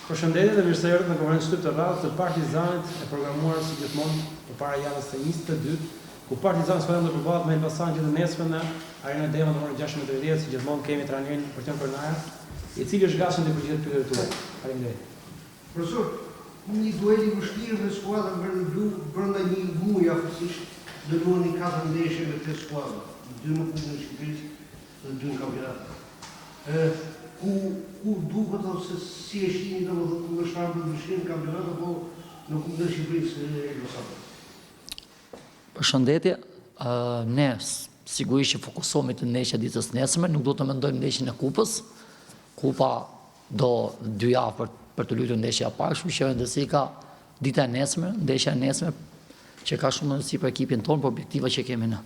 Përshëndetje dhe mirë se erdhët në konferencën shtyp të radhës të Partizanit e programuar si gjithmonë përpara javës së 22, ku Partizani sfidon të përballet me Elbasan që të nesër në Arenën Dema numër 16 si gjithmonë kemi trajnerin Përtjan Kornaja, i cili është gatshëm të përgjigjet pyetjet tuaja. Faleminderit. Profesor, një duel i vështirë me skuadrën verde blu brenda një muaji afërsisht dënuani 4 ndeshje me 3 skuadra, 2 në Kupën e Shqipërisë dhe 2 në kampionat. Ku duket ose si e shihni domethënë kundërshtar për ndryshimin e kampionatit apo në Kupën e Shqipërisë e Elbasanit? Përshëndetje, ne sigurisht që fokusohemi te ndeshja ditës nesërme, nuk do të mendojmë ndeshjen e kupës. Kupa do 2 javë për të luajtur ndeshja e parë, kështu që rëndësi ka dita e nesërme, ndeshja e nesërme që ka shumë rëndësi për ekipin tonë, për objektivat që kemi ne.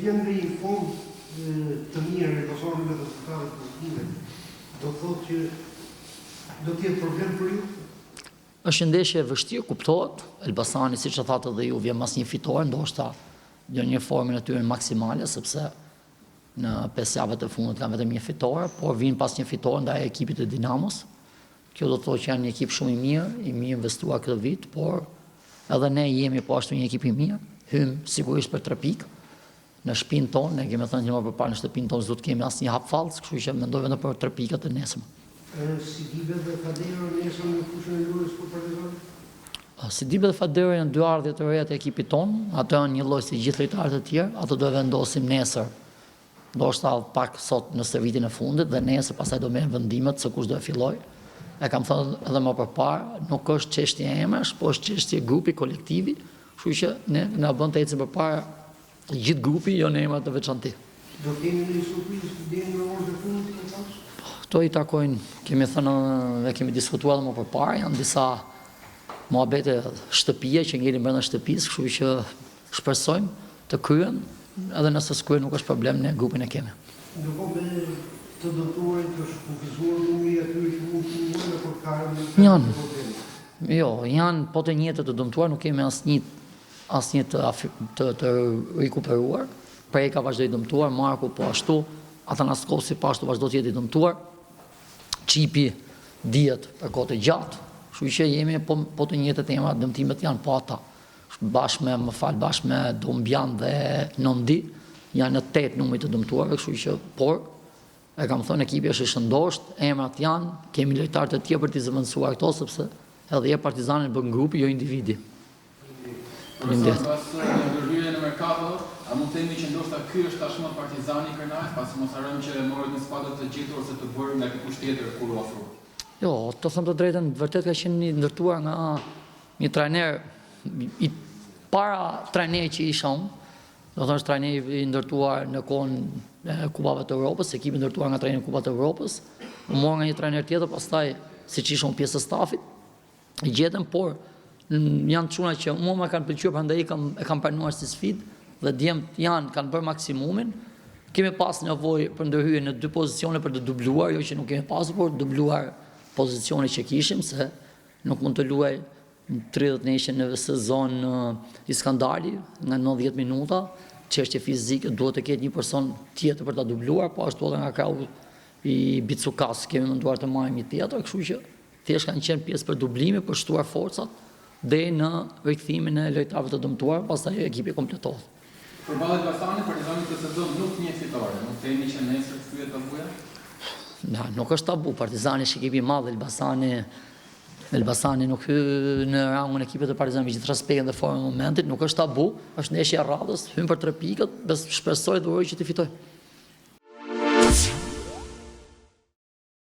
Vjen në një fond të mirë e Elbasanit me rezultate pozitive. Do thotë që do të jetë problem për ju? Është ndeshje e vështirë, kuptohet. Elbasani, siç e thatë edhe ju, vjen mas një fitore, ndoshta jo një formën e tyre maksimale, sepse në 5 javët e fundit kanë vetëm një fitore, por vinë pas një fitore ndaj ekipit të Dinamos. Kjo do të thotë që janë një ekip shumë i mirë investuar këtë vit, por edhe ne jemi po ashtu një ekip i mirë, hym sigurisht për 3 pikë. Në shtëpinë tonë, ne kemi thënë që më përpara në shtëpinë tonë s'do të kemi asnjë hap fallës, kështu që mendoj vetëm për 3 pikat e nesërme. Sidibe dhe Fadero nesër në fushën e lojës për Partizan? Sidibe dhe Fadero janë 2 ardhje të reja të ekipit tonë, ato janë një lloj si gjithë lojtarët e tjerë, ato do vendosim nesër. Ndoshta pak sot në stërvitin e fundit dhe nesër pastaj do merrem vendimet se kush do e fillojë. E kam thënë edhe më përpara, nuk është çështje e emrash, por është çështje grupi, kolektivi, kështu që ne na bën të ecim përpara gjithë grupi, jo në emra të veçantë. Do kemi një surprizë deri në orën e fundit të tash? Kto i takojnë, kemi thënë dhe kemi diskutuar edhe më përpara, janë disa muhabete shtëpie që ngelin brenda shtëpisë, kështu që shpresojmë të kryen, edhe nëse s'kryen nuk është problem, ne grupin e kemi. Ndërkohë me të dëmtuarit është kufizuar numri i atyre që mund të luajnë për karën. Janë. Jo, janë po të njëjtë të dëmtuar, nuk kemi asnjë të rikuperuar. Preka vazhdoi dëmtuar, Marku po ashtu, Atanaskosi po ashtu vazhdo të jetë i dëmtuar. Çipi dihet për kohë të gjatë, kështu që jemi po të njëjtat tema, dëmtimet janë po ata. Bashkë me Dombian dhe Nondi, janë në 8 numri të dëmtuarve, kështu që por e kam thënë ekipi është i shëndosht, emrat janë, kemi lojtarë të tjerë për të zëvendësuar këto sepse edhe Partizani bën grupi, jo individi. Profesor, pas ndërhyrjes në merkato, a mund të themi që ndoshta ky është tashmë Partizani Kërnaj, pasi mos harrojmë që morët një skuadër të gjetur ose të bërë nga dikush tjetër kur u ofruar? Jo, të them të drejtën, vërtet ka qenë ndërtuar nga një trajner i para trajnerit që isha unë, do të thonë trajner i ndërtuar në kohën e Kupave të Evropës, ekipi ndërtuar nga trajneri i Kupave të Evropës, u mor nga një trajner tjetër, pastaj siç ishte unë pjesë e stafit, i gjetëm, por janë çuna që mua më kanë pëlqyer, prandaj e kam pranuar si sfidë dhe djemt kanë bërë maksimumin. Kemi pas nevojë për ndërhyrje në 2 pozicione për të dubluar, jo që nuk kemi pasur, por dubluar pozicionet që kishim, se nuk mund të luaj 30 ndeshje në sezon Iskandari nga 90 minuta, çështje fizike, duhet të ketë një person tjetër për ta dubluar, po ashtu edhe nga krau i Bitsukas kemi menduar të marrim një tjetër, kështu që thjesht kanë qenë pjesë për dublime, për shtuar forcat deri në rikthimin e lojtarëve të dëmtuar, pastaj ekipi kompletohet. Përballet Elbasanit, Partizani këtë sezon nuk një fitore, nuk themi që nesër thyet tabuja? Nuk është tabu, Partizani është ekip i madh, Elbasani nuk hy në rangun e ekipit të Partizanit me gjithë respektin dhe formën e momentit, nuk është tabu, është ndeshje e radhës, hyn për 3 pikët, shpresoj dhe uroj që të fitojë.